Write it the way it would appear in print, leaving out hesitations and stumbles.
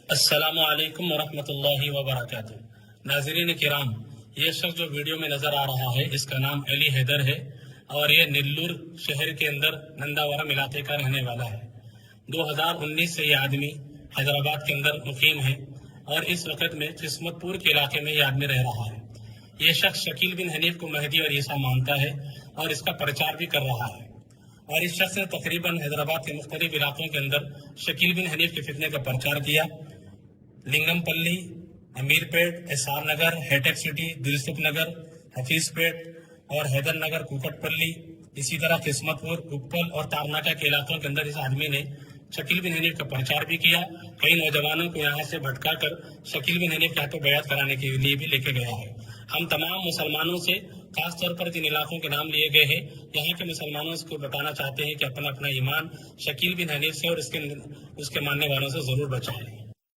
السلام علیکم ورحمۃ اللہ وبرکاتہ۔ ناظرین کرام، یہ شخص جو ویڈیو میں نظر آ رہا ہے اس کا نام علی حیدر ہے اور یہ نلور شہر کے اندر ننداورم علاقے کا رہنے والا ہے۔ 2019 سے یہ آدمی حیدرآباد کے اندر مقیم ہے اور اس وقت میں قسمت پور کے علاقے میں یہ آدمی رہ رہا ہے۔ یہ شخص شکیل بن حنیف کو مہدی اور عیسیٰ مانتا ہے اور اس کا پرچار بھی کر رہا ہے، اور اس شخص نے تقریباً حیدرآباد کے مختلف علاقوں کے اندر شکیل بن حنیف کے فتنے کا پرچار کیا۔ لنگم پلی، امیر پیٹ، ایسار نگر، ہیٹیک سٹی، دلسکھ نگر، حفیظ پیٹ اور حیدر نگر، کوکٹ پلی، اسی طرح قسمت پور، اپل اور تارناکہ کے علاقوں کے اندر اس آدمی نے شکیل بن حنیف کا پرچار بھی کیا۔ کئی نوجوانوں کو یہاں سے بھٹکا کر شکیل بن حنیف کے ہاتھوں بیعت کرانے کے لیے بھی لے کے گیا ہے۔ ہم تمام مسلمانوں سے خاص طور پر جن علاقوں کے نام لیے گئے ہیں، یہاں کے مسلمانوں کو بتانا چاہتے ہیں کہ اپنا ایمان شکیل بن حنیف سے اور اس کے ماننے والوں سے ضرور بچائیں۔